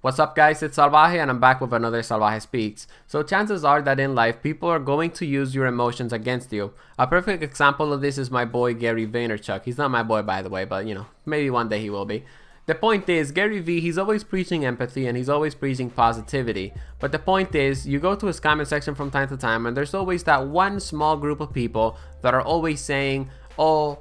What's up guys, it's Salvaje and I'm back with another Salvaje Speaks. So chances are that in life, people are going to use your emotions against you. A perfect example of this is my boy Gary Vaynerchuk. He's not my boy by the way, but maybe one day he will be. The point is, Gary V, he's always preaching empathy and he's always preaching positivity. But the point is, you go to his comment section from time to time and there's always that one small group of people that are always saying, oh,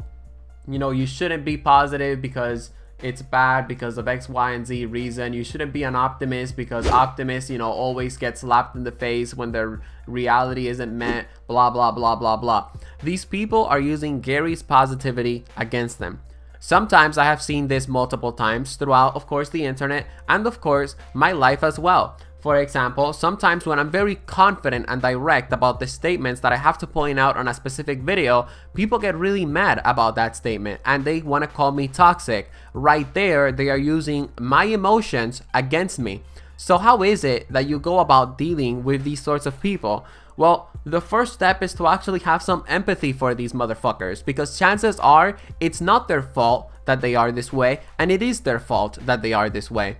you shouldn't be positive because it's bad because of X, Y, and Z reason. You shouldn't be an optimist because optimists, always get slapped in the face when their reality isn't met, blah, blah, blah, blah, blah. These people are using Gary's positivity against them. Sometimes I have seen this multiple times throughout, of course, the internet and, of course, my life as well. For example, sometimes when I'm very confident and direct about the statements that I have to point out on a specific video, people get really mad about that statement and they want to call me toxic. Right there, they are using my emotions against me. So how is it that you go about dealing with these sorts of people? Well, the first step is to actually have some empathy for these motherfuckers, because chances are it's not their fault that they are this way, and it is their fault that they are this way.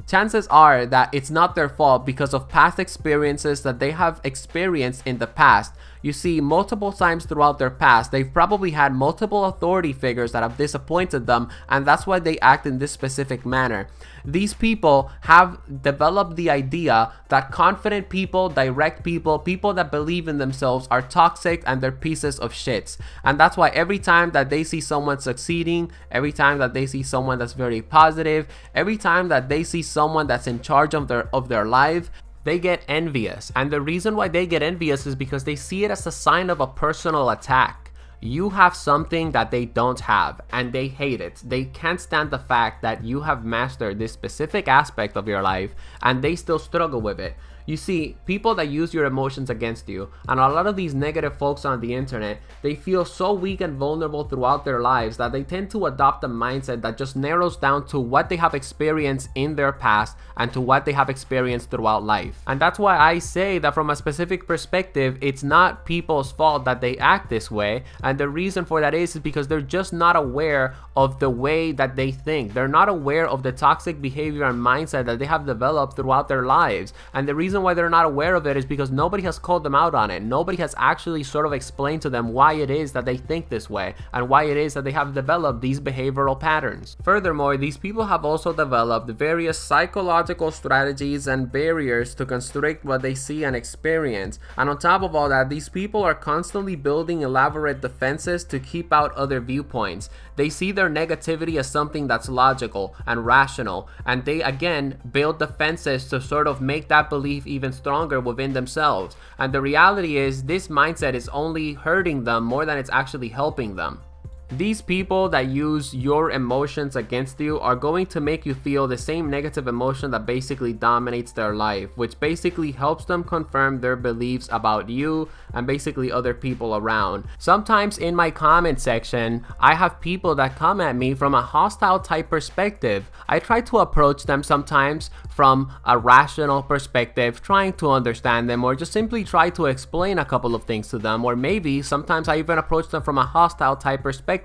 Chances are that it's not their fault because of past experiences that they have experienced in the past. You see, multiple times throughout their past, they've probably had multiple authority figures that have disappointed them, and that's why they act in this specific manner. These people have developed the idea that confident people, direct people, people that believe in themselves are toxic and they're pieces of shits. And that's why every time that they see someone succeeding, every time that they see someone that's very positive, every time that they see someone that's in charge of their life, they get envious. And the reason why they get envious is because they see it as a sign of a personal attack. You have something that they don't have and they hate it. They can't stand the fact that you have mastered this specific aspect of your life and they still struggle with it. You see, people that use your emotions against you, and a lot of these negative folks on the internet, they feel so weak and vulnerable throughout their lives that they tend to adopt a mindset that just narrows down to what they have experienced in their past and to what they have experienced throughout life. And that's why I say that from a specific perspective, it's not people's fault that they act this way. And the reason for that is because they're just not aware of the way that they think. They're not aware of the toxic behavior and mindset that they have developed throughout their lives. And the reason why they're not aware of it is because nobody has called them out on it. Nobody has actually sort of explained to them why it is that they think this way and why it is that they have developed these behavioral patterns. Furthermore, these people have also developed various psychological strategies and barriers to constrict what they see and experience. And on top of all that, these people are constantly building elaborate defenses to keep out other viewpoints. They see their negativity as something that's logical and rational, and they again build defenses to sort of make that belief even stronger within themselves. And the reality is, this mindset is only hurting them more than it's actually helping them. These people that use your emotions against you are going to make you feel the same negative emotion that basically dominates their life, which basically helps them confirm their beliefs about you and basically other people around. Sometimes in my comment section, I have people that come at me from a hostile type perspective. I try to approach them sometimes from a rational perspective, trying to understand them, or just simply try to explain a couple of things to them, or maybe sometimes I even approach them from a hostile type perspective.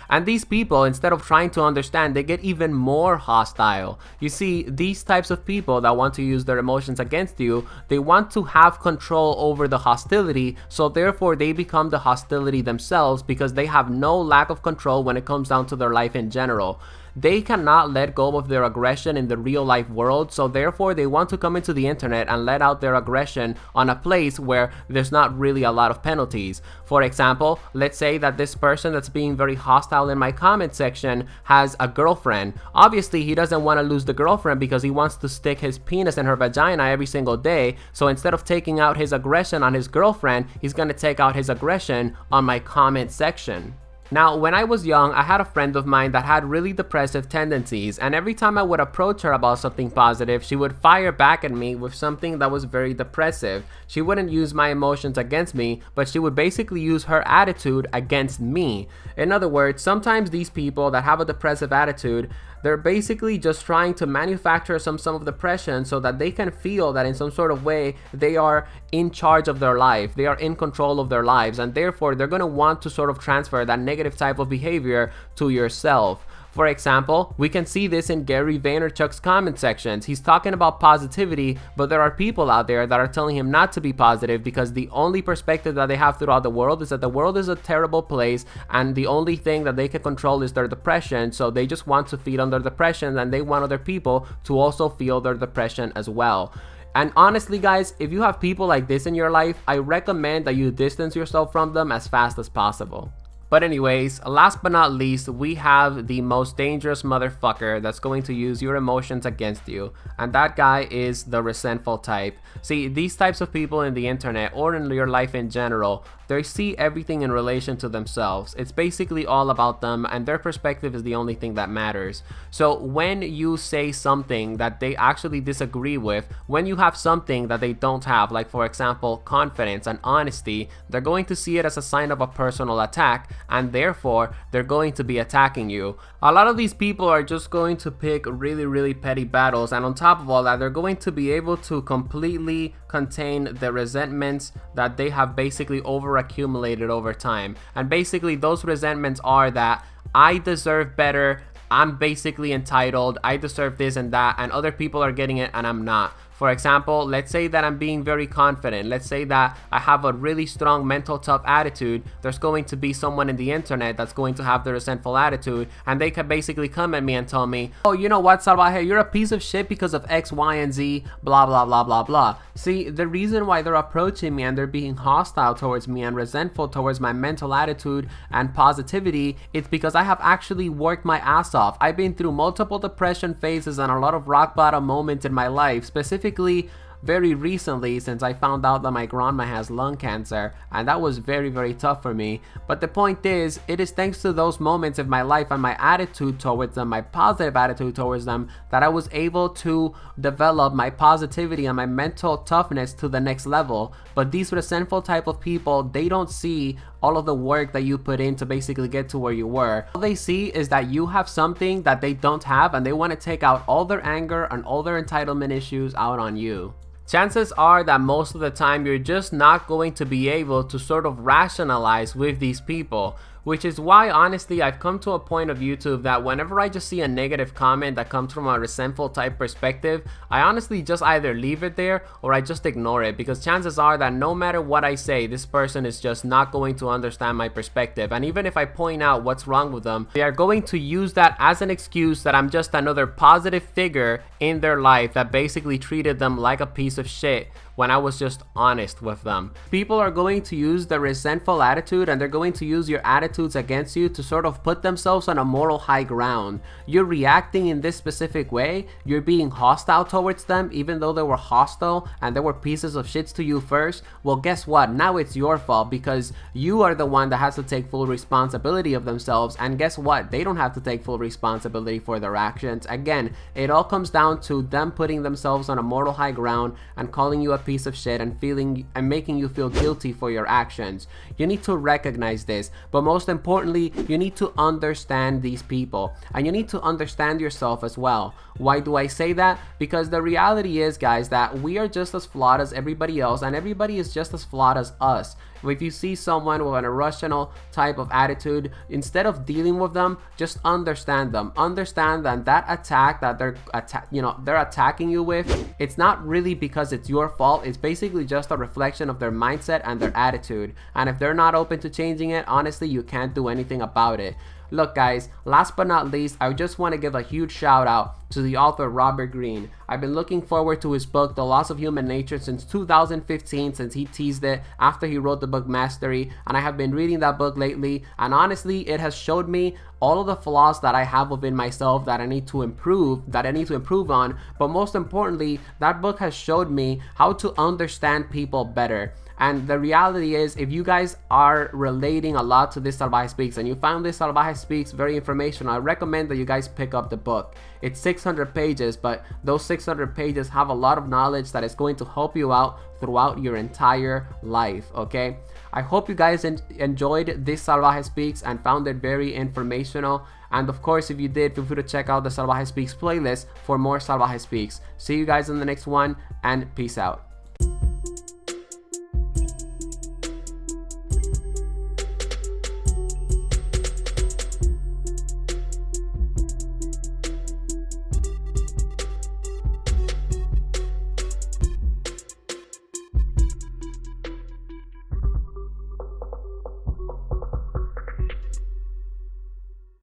And these people, instead of trying to understand, they get even more hostile. You see, these types of people that want to use their emotions against you, they want to have control over the hostility, so therefore they become the hostility themselves because they have no lack of control when it comes down to their life in general. They cannot let go of their aggression in the real life world, so therefore they want to come into the internet and let out their aggression on a place where there's not really a lot of penalties. For example, let's say that this person that's being very hostile in my comment section has a girlfriend. Obviously, he doesn't want to lose the girlfriend because he wants to stick his penis in her vagina every single day. So instead of taking out his aggression on his girlfriend, he's going to take out his aggression on my comment section. Now, when I was young, I had a friend of mine that had really depressive tendencies, and every time I would approach her about something positive, she would fire back at me with something that was very depressive. She wouldn't use my emotions against me, but she would basically use her attitude against me. In other words, sometimes these people that have a depressive attitude, they're basically just trying to manufacture some of depression so that they can feel that in some sort of way they are in charge of their life, they are in control of their lives, and therefore they're going to want to sort of transfer that negative type of behavior to yourself. For example, we can see this in Gary Vaynerchuk's comment sections. He's talking about positivity, but there are people out there that are telling him not to be positive because the only perspective that they have throughout the world is that the world is a terrible place and the only thing that they can control is their depression. So they just want to feed on their depression and they want other people to also feel their depression as well. And honestly, guys, if you have people like this in your life, I recommend that you distance yourself from them as fast as possible. But anyways, last but not least, we have the most dangerous motherfucker that's going to use your emotions against you. And that guy is the resentful type. See, these types of people in the internet or in your life in general, they see everything in relation to themselves. It's basically all about them and their perspective is the only thing that matters. So when you say something that they actually disagree with, when you have something that they don't have, like for example, confidence and honesty, they're going to see it as a sign of a personal attack and therefore they're going to be attacking you. A lot of these people are just going to pick really petty battles, and on top of all that, they're going to be able to completely contain the resentments that they have basically accumulated over time. And basically those resentments are that I deserve better, I'm basically entitled, I deserve this and that, and other people are getting it and I'm not. For example, let's say that I'm being very confident. Let's say that I have a really strong mental tough attitude. There's going to be someone in the internet that's going to have the resentful attitude, and they can basically come at me and tell me, oh, you know what, Salvaje, you're a piece of shit because of X, Y, and Z, blah, blah, blah, blah, blah. See, the reason why they're approaching me and they're being hostile towards me and resentful towards my mental attitude and positivity, it's because I have actually worked my ass off. I've been through multiple depression phases and a lot of rock bottom moments in my life, specifically very recently, since I found out that my grandma has lung cancer, and that was very tough for me. But the point is, it is thanks to those moments of my life and my attitude towards them, my positive attitude towards them, that I was able to develop my positivity and my mental toughness to the next level. But these resentful type of people, they don't see all of the work that you put in to basically get to where you were. All they see is that you have something that they don't have, and they want to take out all their anger and all their entitlement issues out on you. Chances are that most of the time you're just not going to be able to sort of rationalize with these people, which is why honestly I've come to a point of YouTube that whenever I just see a negative comment that comes from a resentful type perspective, I honestly just either leave it there or I just ignore it, because chances are that no matter what I say, this person is just not going to understand my perspective. And even if I point out what's wrong with them, they are going to use that as an excuse that I'm just another positive figure in their life that basically treated them like a piece of shit when I was just honest with them. People are going to use the resentful attitude and they're going to use your attitudes against you to sort of put themselves on a moral high ground. You're reacting in this specific way, you're being hostile towards them even though they were hostile and they were pieces of shits to you first. Well, guess what? Now it's your fault because you are the one that has to take full responsibility of themselves, and guess what? They don't have to take full responsibility for their actions. Again, it all comes down to them putting themselves on a moral high ground and calling you a piece of shit and making you feel guilty for your actions. You need to recognize this, but most importantly, you need to understand these people and you need to understand yourself as well. Why do I say that? Because the reality is, guys, that we are just as flawed as everybody else, and everybody is just as flawed as us. If you see someone with an irrational type of attitude, instead of dealing with them, just understand them. Understand that that attack that they're attacking you with, it's not really because it's your fault. It's basically just a reflection of their mindset and their attitude. And if they're not open to changing it, honestly, you can't do anything about it. Look, guys, last but not least, I just want to give a huge shout out to the author Robert Greene. I've been looking forward to his book, The Loss of Human Nature, since 2015, since he teased it after he wrote the book Mastery, and I have been reading that book lately, and honestly, it has showed me all of the flaws that I have within myself that I need to improve on, but most importantly, that book has showed me how to understand people better. And the reality is, if you guys are relating a lot to this Salvaje Speaks and you found this Salvaje Speaks very informational, I recommend that you guys pick up the book. It's 600 pages, but those 600 pages have a lot of knowledge that is going to help you out throughout your entire life, okay? I hope you guys enjoyed this Salvaje Speaks and found it very informational. And of course, if you did, feel free to check out the Salvaje Speaks playlist for more Salvaje Speaks. See you guys in the next one, and peace out.